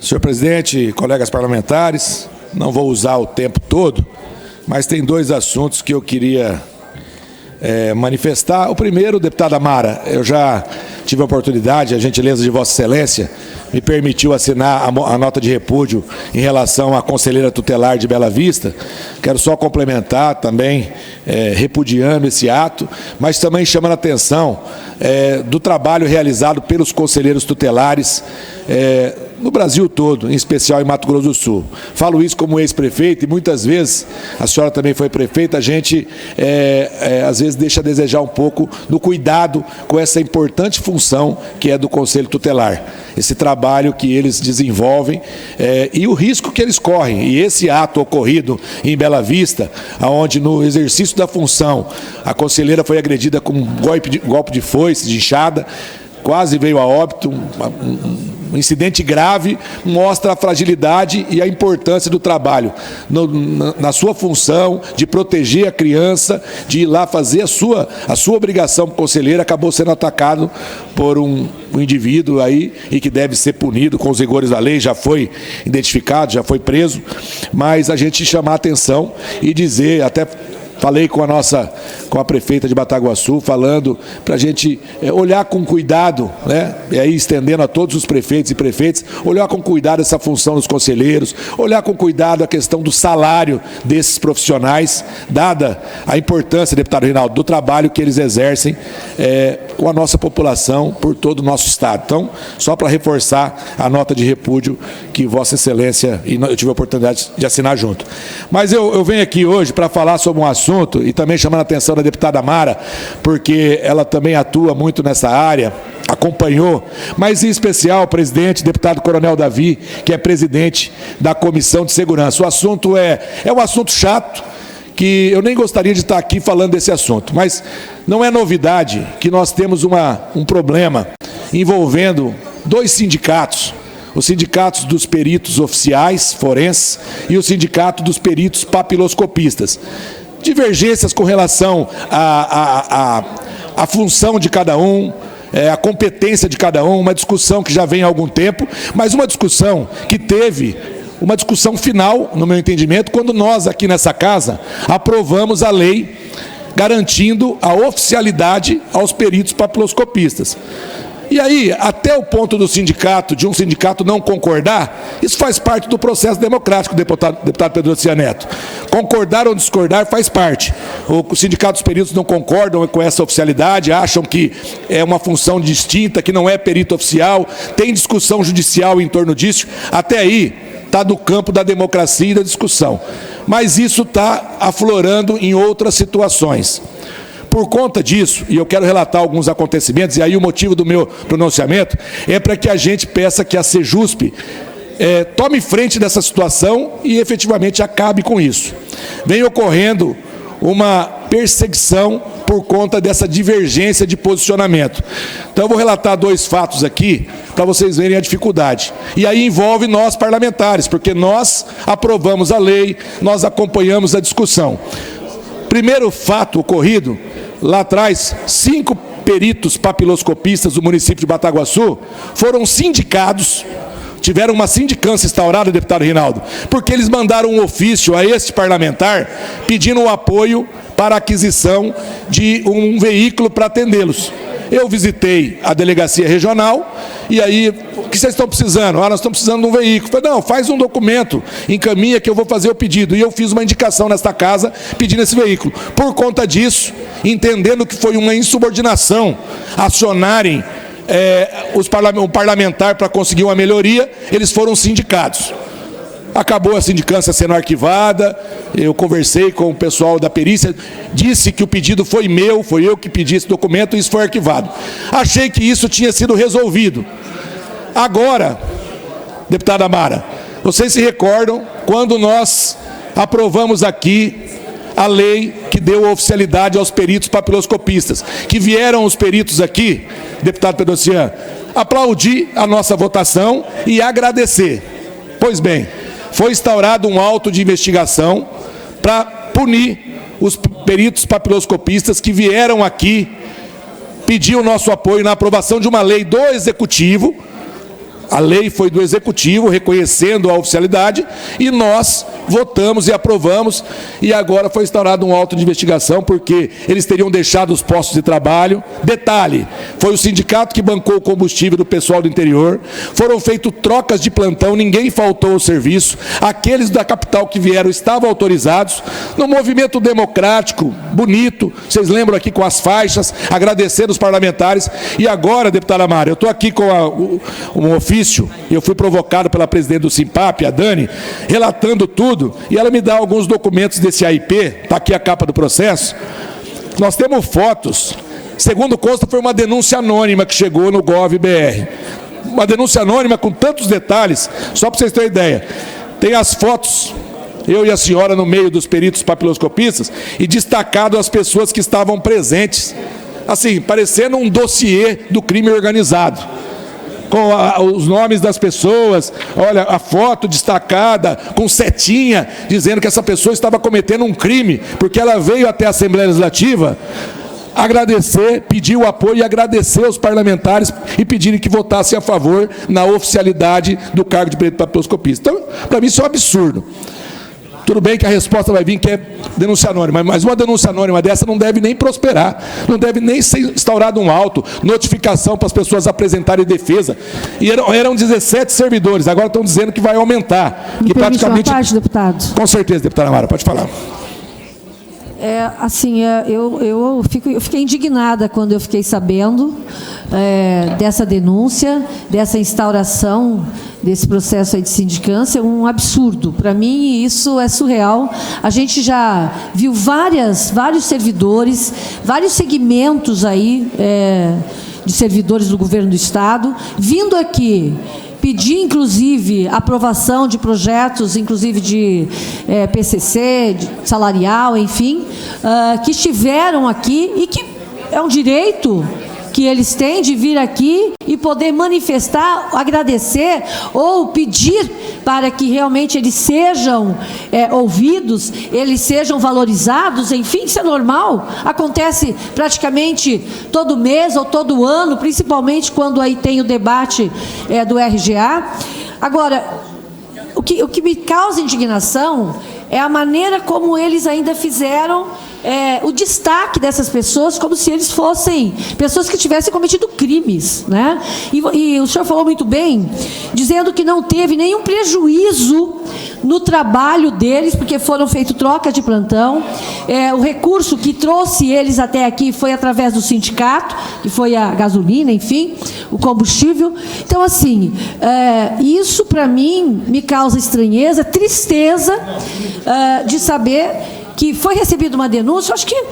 Senhor presidente, colegas parlamentares, não vou usar o tempo todo, mas tem dois assuntos que eu queria manifestar. O primeiro, deputada Mara, eu já tive a oportunidade, a gentileza de Vossa Excelência me permitiu assinar a nota de repúdio em relação à conselheira tutelar de Bela Vista. Quero só complementar também, repudiando esse ato, mas também chamando a atenção do trabalho realizado pelos conselheiros tutelares no Brasil todo, em especial em Mato Grosso do Sul. Falo isso como ex-prefeito e muitas vezes, a senhora também foi prefeita, a gente às vezes deixa a desejar um pouco no cuidado com essa importante função que é do Conselho Tutelar. Esse trabalho que eles desenvolvem e o risco que eles correm. E esse ato ocorrido em Bela Vista, onde no exercício da função a conselheira foi agredida com um golpe de foice, de enxada, quase veio a óbito, um incidente grave, mostra a fragilidade e a importância do trabalho na sua função de proteger a criança, de ir lá fazer a sua obrigação conselheira. Acabou sendo atacado por um indivíduo aí e que deve ser punido com os rigores da lei, já foi identificado, já foi preso, mas a gente chamar a atenção e dizer, até falei com a prefeita de Bataguaçu, falando para a gente olhar com cuidado, né? E aí estendendo a todos os prefeitos e prefeitas, olhar com cuidado essa função dos conselheiros, olhar com cuidado a questão do salário desses profissionais, dada a importância, deputado Reinaldo, do trabalho que eles exercem com a nossa população por todo o nosso estado. Então, só para reforçar a nota de repúdio que Vossa Excelência, e eu tive a oportunidade de assinar junto. Mas eu venho aqui hoje para falar sobre um assunto, e também chamando a atenção da deputada Mara, porque ela também atua muito nessa área, acompanhou, mas em especial o presidente, deputado Coronel Davi, que é presidente da Comissão de Segurança. O assunto é um assunto chato, que eu nem gostaria de estar aqui falando desse assunto, mas não é novidade que nós temos um problema envolvendo dois sindicatos, os sindicatos dos peritos oficiais forenses e o sindicato dos peritos papiloscopistas. Divergências com relação à função de cada um, a competência de cada um, uma discussão que já vem há algum tempo, mas uma discussão que teve uma discussão final, no meu entendimento, quando nós aqui nessa casa aprovamos a lei garantindo a oficialidade aos peritos papiloscopistas. E aí, até o ponto de um sindicato não concordar, isso faz parte do processo democrático, deputado Pedro Cianeto. Concordar ou discordar faz parte. O sindicato dos peritos não concordam com essa oficialidade, acham que é uma função distinta, que não é perito oficial, tem discussão judicial em torno disso. Até aí, está do campo da democracia e da discussão. Mas isso está aflorando em outras situações. Por conta disso, e eu quero relatar alguns acontecimentos, e aí o motivo do meu pronunciamento é para que a gente peça que a Sejusp tome frente dessa situação e efetivamente acabe com isso. Vem ocorrendo uma perseguição por conta dessa divergência de posicionamento. Então eu vou relatar dois fatos aqui para vocês verem a dificuldade. E aí envolve nós parlamentares, porque nós aprovamos a lei, nós acompanhamos a discussão. Primeiro fato ocorrido, lá atrás, 5 peritos papiloscopistas do município de Bataguaçu foram sindicados, tiveram uma sindicância instaurada, deputado Reinaldo, porque eles mandaram um ofício a este parlamentar pedindo o apoio para a aquisição de um veículo para atendê-los. Eu visitei a delegacia regional e aí, o que vocês estão precisando? Nós estamos precisando de um veículo. Falei, não, faz um documento, encaminha que eu vou fazer o pedido. E eu fiz uma indicação nesta casa pedindo esse veículo. Por conta disso, entendendo que foi uma insubordinação acionarem o parlamentar para conseguir uma melhoria, eles foram sindicados. Acabou a sindicância sendo arquivada, eu conversei com o pessoal da perícia, disse que o pedido foi meu, foi eu que pedi esse documento e isso foi arquivado. Achei que isso tinha sido resolvido. Agora, deputada Mara, vocês se recordam quando nós aprovamos aqui a lei que deu oficialidade aos peritos papiloscopistas, que vieram os peritos aqui, deputado Pedrocian, aplaudir a nossa votação e agradecer. Pois bem, foi instaurado um auto de investigação para punir os peritos papiloscopistas que vieram aqui pedir o nosso apoio na aprovação de uma lei do Executivo, A lei foi do Executivo, reconhecendo a oficialidade, e nós votamos e aprovamos, e agora foi instaurado um auto de investigação, porque eles teriam deixado os postos de trabalho. Detalhe, foi o sindicato que bancou o combustível do pessoal do interior, foram feitas trocas de plantão, ninguém faltou ao serviço, aqueles da capital que vieram estavam autorizados, no movimento democrático, bonito, vocês lembram aqui com as faixas, agradecendo os parlamentares, e agora, deputada Mara, eu estou aqui com um ofício, eu fui provocado pela presidente do Simpap, a Dani, relatando tudo, e ela me dá alguns documentos desse AIP, está aqui a capa do processo, nós temos fotos, segundo consta foi uma denúncia anônima que chegou no Gov.br, uma denúncia anônima com tantos detalhes, só para vocês terem ideia, tem as fotos, eu e a senhora no meio dos peritos papiloscopistas, e destacado as pessoas que estavam presentes, assim, parecendo um dossiê do crime organizado, com os nomes das pessoas, olha, a foto destacada, com setinha, dizendo que essa pessoa estava cometendo um crime, porque ela veio até a Assembleia Legislativa agradecer, pedir o apoio e agradecer aos parlamentares e pedirem que votassem a favor na oficialidade do cargo de perito papiloscopista. Então, para mim isso é um absurdo. Tudo bem que a resposta vai vir que é denúncia anônima, mas uma denúncia anônima dessa não deve nem prosperar, não deve nem ser instaurado um auto, notificação para as pessoas apresentarem defesa. E eram 17 servidores, agora estão dizendo que vai aumentar. Me que praticamente... parte, deputado. Com certeza, deputada Mara, pode falar. Eu fiquei indignada quando eu fiquei sabendo dessa denúncia, dessa instauração desse processo aí de sindicância, um absurdo. Para mim, isso é surreal. A gente já viu vários servidores, vários segmentos aí de servidores do governo do Estado, vindo aqui pedir, inclusive, aprovação de projetos, inclusive de PCC, de salarial, enfim, que estiveram aqui e que é um direito que eles têm de vir aqui e poder manifestar, agradecer ou pedir para que realmente eles sejam ouvidos, eles sejam valorizados, enfim, isso é normal, acontece praticamente todo mês ou todo ano, principalmente quando aí tem o debate do RGA. Agora, o que me causa indignação é a maneira como eles ainda fizeram o destaque dessas pessoas, como se eles fossem pessoas que tivessem cometido crimes, né? E o senhor falou muito bem, dizendo que não teve nenhum prejuízo no trabalho deles, porque foram feitas trocas de plantão. O recurso que trouxe eles até aqui foi através do sindicato, que foi a gasolina, enfim, o combustível. Então, assim, isso para mim me causa estranheza, tristeza de saber que foi recebida uma denúncia. Eu acho que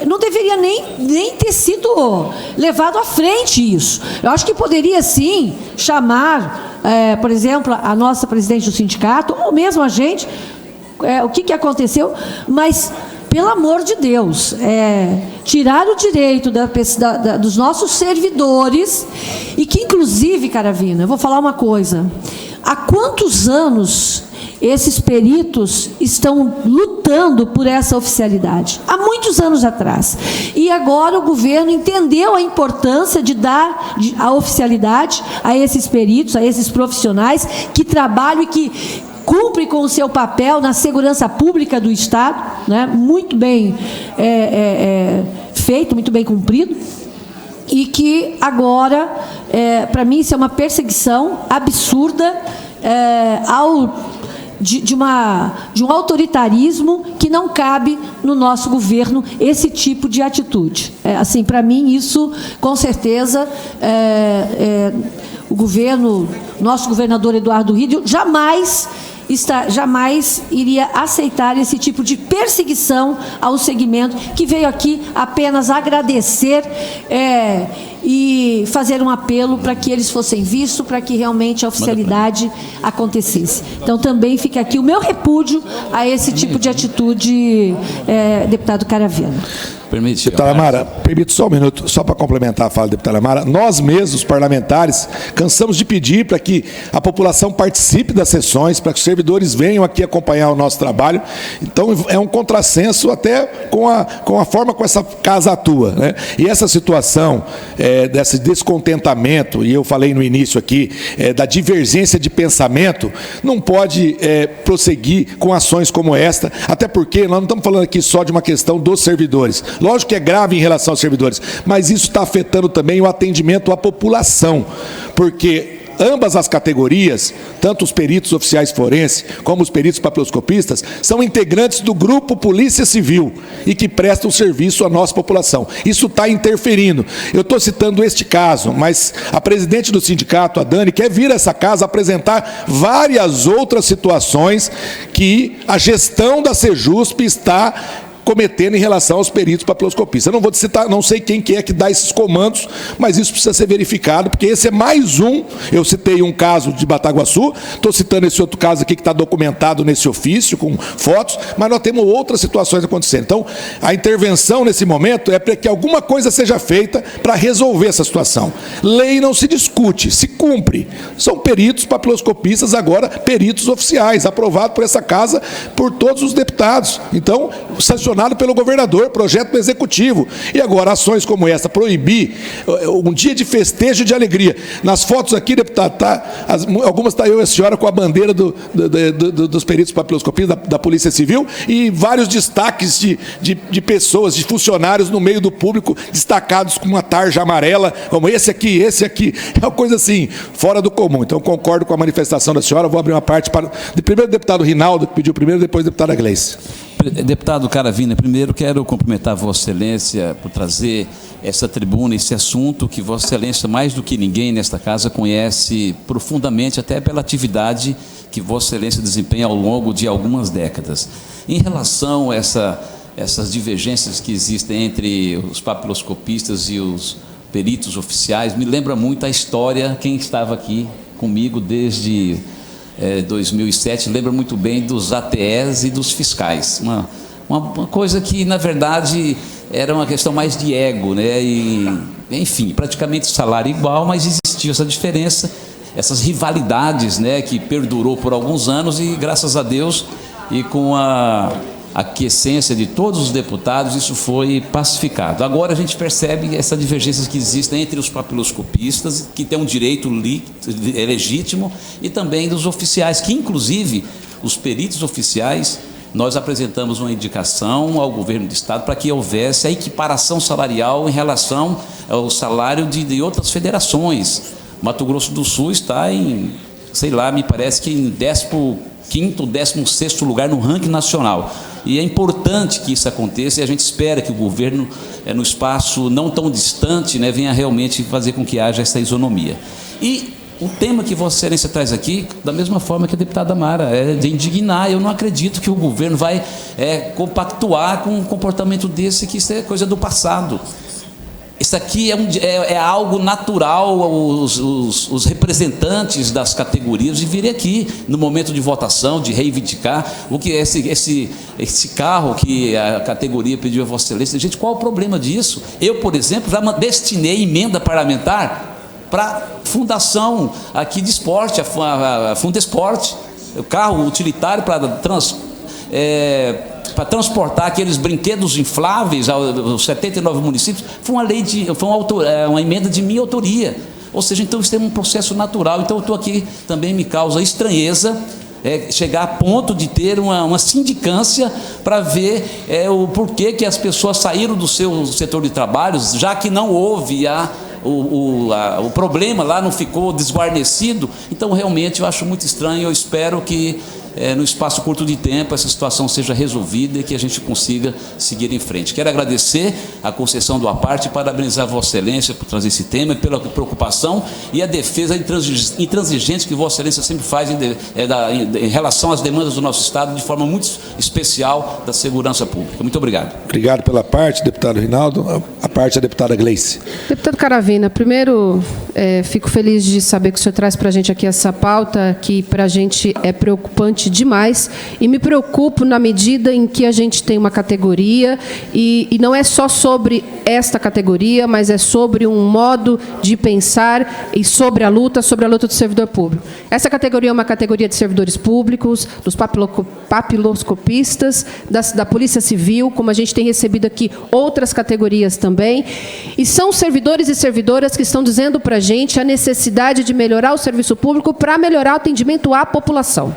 não deveria nem ter sido levado à frente isso. Eu acho que poderia, sim, chamar, por exemplo, a nossa presidente do sindicato, ou mesmo a gente, o que aconteceu, mas, pelo amor de Deus, tirar o direito dos nossos servidores, e que, inclusive, Caravina, eu vou falar uma coisa, há quantos anos esses peritos estão lutando por essa oficialidade? Há muitos anos atrás. E agora o governo entendeu a importância de dar a oficialidade a esses peritos, a esses profissionais que trabalham e que cumprem com o seu papel na segurança pública do Estado, né? Muito bem feito, muito bem cumprido. E que agora, para mim, isso é uma perseguição absurda de um autoritarismo que não cabe no nosso governo, esse tipo de atitude. Assim, para mim, isso, com certeza, o governo, nosso governador Eduardo Riedel, jamais iria aceitar esse tipo de perseguição ao segmento que veio aqui apenas agradecer e fazer um apelo para que eles fossem vistos, para que realmente a oficialidade acontecesse. Então, também fica aqui o meu repúdio a esse tipo de atitude, deputado Caravina. Deputada Mara, permite só um minuto, só para complementar a fala da deputada Mara. Nós mesmos, parlamentares, cansamos de pedir para que a população participe das sessões, para que os servidores venham aqui acompanhar o nosso trabalho. Então, é um contrassenso até com a forma como essa casa atua, né? E essa situação desse descontentamento, e eu falei no início aqui, da divergência de pensamento, não pode prosseguir com ações como esta, até porque nós não estamos falando aqui só de uma questão dos servidores. Lógico que é grave em relação aos servidores, mas isso está afetando também o atendimento à população, porque ambas as categorias, tanto os peritos oficiais forenses como os peritos papiloscopistas, são integrantes do grupo Polícia Civil e que prestam serviço à nossa população. Isso está interferindo. Eu estou citando este caso, mas a presidente do sindicato, a Dani, quer vir a essa casa apresentar várias outras situações que a gestão da Sejusp está cometendo em relação aos peritos papiloscopistas. Eu não vou citar, não sei quem que é que dá esses comandos, mas isso precisa ser verificado, porque esse é mais um. Eu citei um caso de Bataguaçu, estou citando esse outro caso aqui que está documentado nesse ofício, com fotos, mas nós temos outras situações acontecendo. Então, a intervenção nesse momento é para que alguma coisa seja feita para resolver essa situação. Lei não se discute, se cumpre. São peritos papiloscopistas, agora peritos oficiais, aprovado por essa casa, por todos os deputados. Então, sancionado pelo governador, projeto do executivo. E agora, ações como essa, proibir um dia de festejo e de alegria. Nas fotos aqui, deputado, algumas está eu e a senhora com a bandeira dos peritos papiloscopistas, da Polícia Civil, e vários destaques de pessoas, de funcionários no meio do público, destacados com uma tarja amarela, como esse aqui. É uma coisa assim, fora do comum. Então, concordo com a manifestação da senhora. Vou abrir uma parte para o primeiro deputado Rinaldo, que pediu primeiro, depois a deputada Gleice. Deputado Caravina, primeiro quero cumprimentar Vossa Excelência por trazer essa tribuna, esse assunto que Vossa Excelência, mais do que ninguém nesta casa, conhece profundamente, até pela atividade que Vossa Excelência desempenha ao longo de algumas décadas. Em relação a essas divergências que existem entre os papiloscopistas e os peritos oficiais, me lembra muito a história, quem estava aqui comigo desde 2007, lembra muito bem dos ATEs e dos fiscais. Uma coisa que, na verdade, era uma questão mais de ego, né? E, enfim, praticamente salário igual, mas existia essa diferença, essas rivalidades, né, que perdurou por alguns anos e, graças a Deus, e com a aquiescência de todos os deputados, isso foi pacificado. Agora a gente percebe essa divergência que existe entre os papiloscopistas, que têm um direito legítimo, e também dos oficiais, que inclusive os peritos oficiais, nós apresentamos uma indicação ao governo do Estado para que houvesse a equiparação salarial em relação ao salário de outras federações. Mato Grosso do Sul está em, sei lá, me parece que em 15º, 16º lugar no ranking nacional. E é importante que isso aconteça, e a gente espera que o governo, no espaço não tão distante, né, venha realmente fazer com que haja essa isonomia. E o tema que Vossa Excelência traz aqui, da mesma forma que a deputada Mara, é de indignar. Eu não acredito que o governo vai compactuar com um comportamento desse, que isso é coisa do passado. Isso aqui é algo natural, os representantes das categorias de virem aqui no momento de votação, de reivindicar o que é esse carro que a categoria pediu a Vossa Excelência. Gente, qual é o problema disso? Eu, por exemplo, já destinei emenda parlamentar para a fundação aqui de esporte, a Fundesporte, o carro utilitário para transportar aqueles brinquedos infláveis aos 79 municípios, foi uma emenda de minha autoria. Ou seja, então isso é um processo natural. Então eu estou aqui, também me causa estranheza chegar a ponto de ter uma sindicância para ver o porquê que as pessoas saíram do seu setor de trabalhos, já que não houve o problema lá, não ficou desguarnecido. Então realmente eu acho muito estranho. Eu espero que no espaço curto de tempo essa situação seja resolvida e que a gente consiga seguir em frente. Quero agradecer a concessão do APARTE e parabenizar Vossa Excelência por trazer esse tema, pela preocupação e a defesa intransigente que Vossa Excelência sempre faz em relação às demandas do nosso Estado, de forma muito especial da segurança pública. Muito obrigado. Obrigado pela parte, deputado Rinaldo. A parte da deputada Gleice. Deputado Caravina, primeiro, fico feliz de saber que o senhor traz para a gente aqui essa pauta, que para a gente é preocupante importante demais e me preocupo na medida em que a gente tem uma categoria e não é só sobre esta categoria, mas é sobre um modo de pensar e sobre a luta do servidor público. Essa categoria é uma categoria de servidores públicos, dos papiloscopistas, da Polícia Civil, como a gente tem recebido aqui outras categorias também, e são servidores e servidoras que estão dizendo para a gente a necessidade de melhorar o serviço público para melhorar o atendimento à população.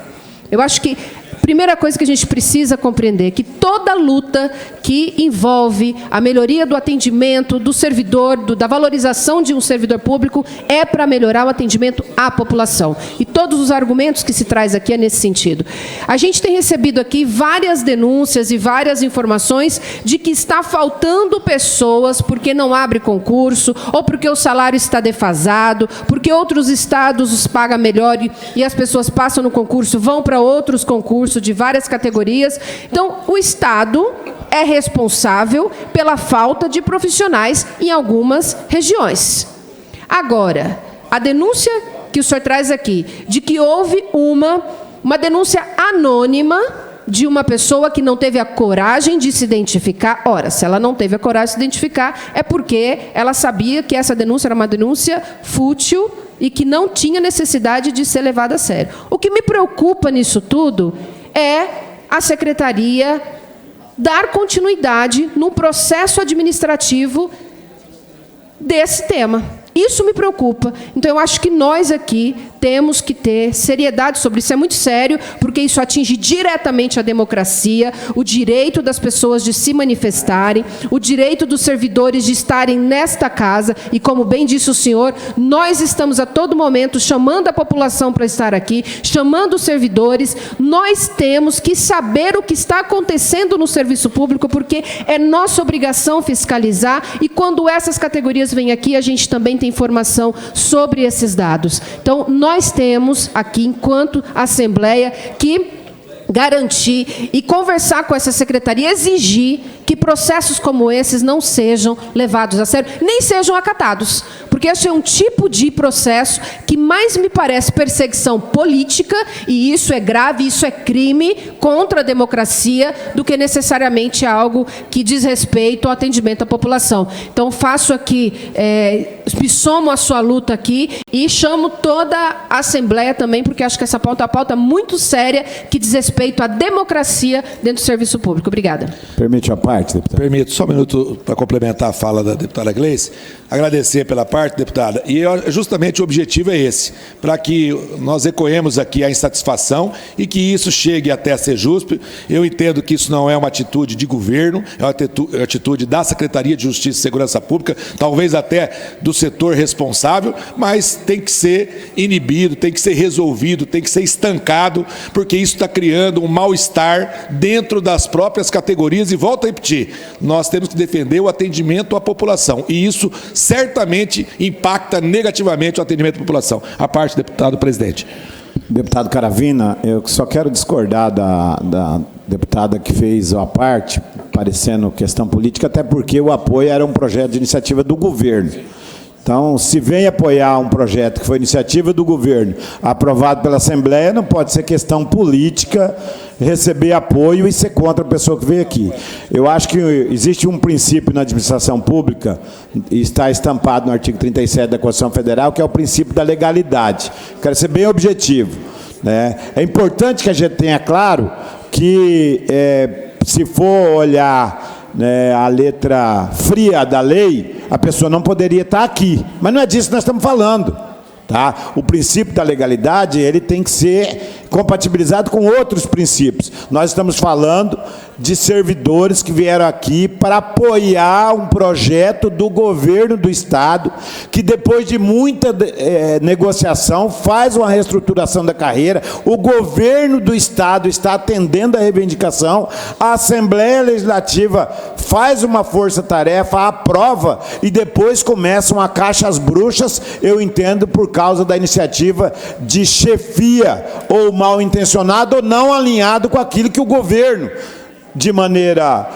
Eu acho que a primeira coisa que a gente precisa compreender é que toda luta que envolve a melhoria do atendimento do servidor, da valorização de um servidor público, é para melhorar o atendimento à população. E todos os argumentos que se traz aqui é nesse sentido. A gente tem recebido aqui várias denúncias e várias informações de que está faltando pessoas porque não abre concurso, ou porque o salário está defasado, porque outros estados os pagam melhor e as pessoas passam no concurso, vão para outros concursos de várias categorias. Então, o Estado é responsável pela falta de profissionais em algumas regiões. Agora, a denúncia que o senhor traz aqui, de que houve uma denúncia anônima de uma pessoa que não teve a coragem de se identificar. Ora, se ela não teve a coragem de se identificar, é porque ela sabia que essa denúncia era uma denúncia fútil e que não tinha necessidade de ser levada a sério. O que me preocupa nisso tudo é a Secretaria dar continuidade no processo administrativo desse tema. Isso me preocupa. Então, eu acho que nós aqui temos que ter seriedade sobre isso. É muito sério, porque isso atinge diretamente a democracia, o direito das pessoas de se manifestarem, o direito dos servidores de estarem nesta casa. E, como bem disse o senhor, nós estamos a todo momento chamando a população para estar aqui, chamando os servidores. Nós temos que saber o que está acontecendo no serviço público, porque é nossa obrigação fiscalizar. E, quando essas categorias vêm aqui, a gente também tem informação sobre esses dados. Então, nós temos aqui, enquanto Assembleia, que garantir e conversar com essa secretaria, exigir que processos como esses não sejam levados a sério, nem sejam acatados. Porque esse é um tipo de processo que mais me parece perseguição política, e isso é grave, isso é crime contra a democracia, do que necessariamente algo que diz respeito ao atendimento à população. Então, faço aqui, me somo à sua luta aqui e chamo toda a Assembleia também, porque acho que essa pauta é uma pauta muito séria que diz respeito à democracia dentro do serviço público. Obrigada. Permite a parte, deputado? Permito, só um minuto para complementar a fala da deputada Gleice. Agradecer pela parte, deputada. E justamente o objetivo é esse, para que nós ecoemos aqui a insatisfação e que isso chegue até a Sejusp. Eu entendo que isso não é uma atitude de governo, é uma atitude da Secretaria de Justiça e Segurança Pública, talvez até do setor responsável, mas tem que ser inibido, tem que ser resolvido, tem que ser estancado, porque isso está criando um mal-estar dentro das próprias categorias. E volto a repetir, nós temos que defender o atendimento à população, e isso certamente impacta negativamente o atendimento à população. A parte, deputado presidente. Deputado Caravina, eu só quero discordar da deputada que fez a parte, parecendo questão política, até porque o apoio era um projeto de iniciativa do governo. Então, se vem apoiar um projeto que foi iniciativa do governo, aprovado pela Assembleia, não pode ser questão política receber apoio e ser contra a pessoa que veio aqui. Eu acho que existe um princípio na administração pública, e está estampado no artigo 37 da Constituição Federal, que é o princípio da legalidade. Quero ser bem objetivo, né? É importante que a gente tenha claro que, se for olhar a letra fria da lei, a pessoa não poderia estar aqui. Mas não é disso que nós estamos falando. Tá? O princípio da legalidade, ele tem que ser compatibilizado com outros princípios. Nós estamos falando de servidores que vieram aqui para apoiar um projeto do governo do Estado, que depois de muita negociação faz uma reestruturação da carreira. O governo do Estado está atendendo a reivindicação, a Assembleia Legislativa faz uma força-tarefa, aprova, e depois começam a caixa às bruxas, eu entendo, por causa da iniciativa de chefia, ou mal intencionado, ou não alinhado com aquilo que o governo, de maneira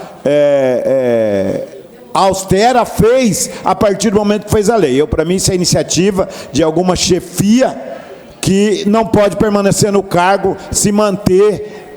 austera, fez a partir do momento que fez a lei. Para mim, isso é iniciativa de alguma chefia que não pode permanecer no cargo se manter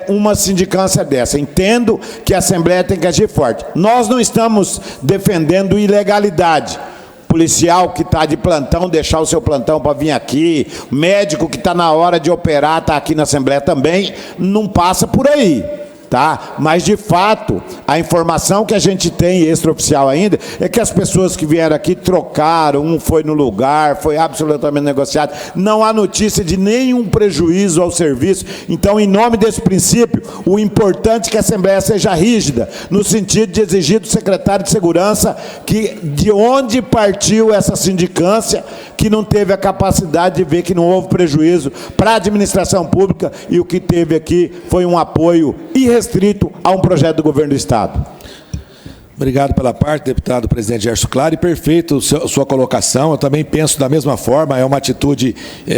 uma sindicância dessa. Entendo que a Assembleia tem que agir forte. Nós não estamos defendendo ilegalidade. Policial que está de plantão, deixar o seu plantão para vir aqui, médico que está na hora de operar, está aqui na Assembleia também, não passa por aí. Tá? Mas, de fato, a informação que a gente tem, extraoficial ainda, é que as pessoas que vieram aqui trocaram, um foi no lugar, foi absolutamente negociado, não há notícia de nenhum prejuízo ao serviço. Então, em nome desse princípio, o importante é que a Assembleia seja rígida, no sentido de exigir do secretário de Segurança que, de onde partiu essa sindicância, que não teve a capacidade de ver que não houve prejuízo para a administração pública, e o que teve aqui foi um apoio irrestrito a um projeto do governo do Estado. Obrigado pela parte, deputado presidente Gerson Claro, e perfeito sua colocação. Eu também penso da mesma forma, é uma atitude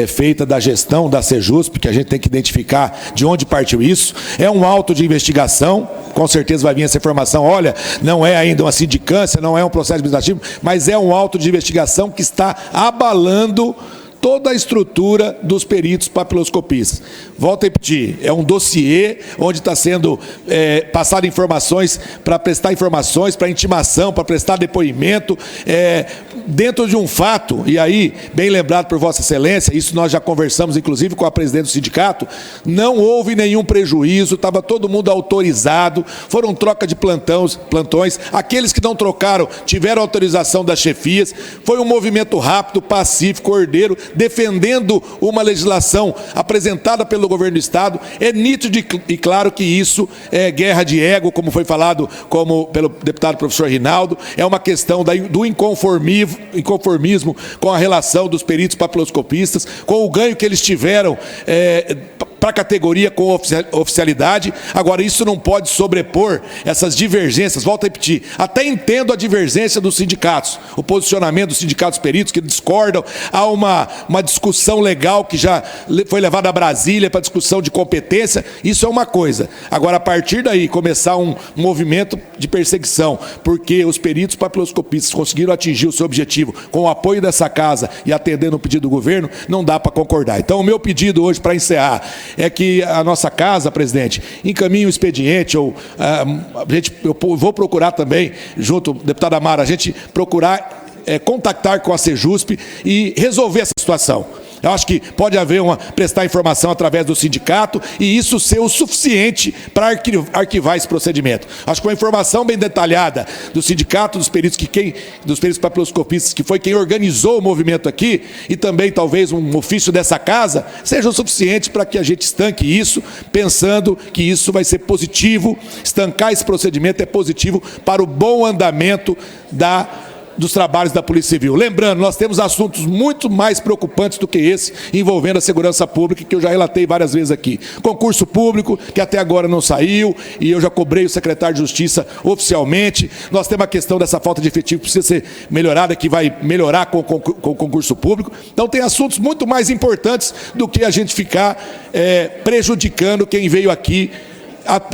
feita da gestão da Sejusp, que a gente tem que identificar de onde partiu isso. É um auto de investigação, com certeza vai vir essa informação, olha, não é ainda uma sindicância, não é um processo administrativo, mas é um auto de investigação que está abalando toda a estrutura dos peritos papiloscopistas. Volto a repetir, é um dossiê onde está sendo passado informações para prestar informações, para intimação, para prestar depoimento, dentro de um fato, e aí, bem lembrado por Vossa Excelência, isso nós já conversamos, inclusive, com a presidente do sindicato, não houve nenhum prejuízo, estava todo mundo autorizado, foram troca de plantões, aqueles que não trocaram tiveram autorização das chefias, foi um movimento rápido, pacífico, ordeiro, defendendo uma legislação apresentada pelo governo do Estado. É nítido e claro que isso é guerra de ego, como foi falado pelo deputado professor Rinaldo, é uma questão do inconformismo com a relação dos peritos papiloscopistas, com o ganho que eles tiveram para a categoria com oficialidade. Agora, isso não pode sobrepor essas divergências. Volto a repetir, até entendo a divergência dos sindicatos, o posicionamento dos sindicatos peritos que discordam, há uma discussão legal que já foi levada a Brasília para discussão de competência, isso é uma coisa. Agora, a partir daí, começar um movimento de perseguição, porque os peritos papiloscopistas conseguiram atingir o seu objetivo com o apoio dessa casa e atendendo o pedido do governo, não dá para concordar. Então, o meu pedido hoje, para encerrar, é que a nossa casa, presidente, encaminhe o expediente, eu vou procurar também, junto, deputada Amara, a gente procurar contactar com a Sejusp e resolver essa situação. Eu acho que pode haver prestar informação através do sindicato e isso ser o suficiente para arquivar esse procedimento. Acho que uma informação bem detalhada do sindicato, dos peritos papiloscopistas, que foi quem organizou o movimento aqui, e também talvez um ofício dessa casa, seja o suficiente para que a gente estanque isso, pensando que isso vai ser positivo, estancar esse procedimento é positivo para o bom andamento dos trabalhos da Polícia Civil. Lembrando, nós temos assuntos muito mais preocupantes do que esse, envolvendo a segurança pública, que eu já relatei várias vezes aqui. Concurso público, que até agora não saiu, e eu já cobrei o secretário de Justiça oficialmente. Nós temos a questão dessa falta de efetivo, que precisa ser melhorada, que vai melhorar com o concurso público. Então, tem assuntos muito mais importantes do que a gente ficar prejudicando quem veio aqui,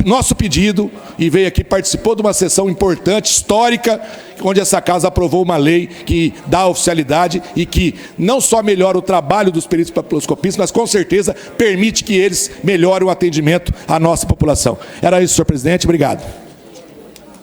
nosso pedido, e veio aqui, participou de uma sessão importante, histórica, onde essa casa aprovou uma lei que dá oficialidade e que não só melhora o trabalho dos peritos papiloscopistas, mas com certeza permite que eles melhorem o atendimento à nossa população. Era isso, senhor presidente. Obrigado.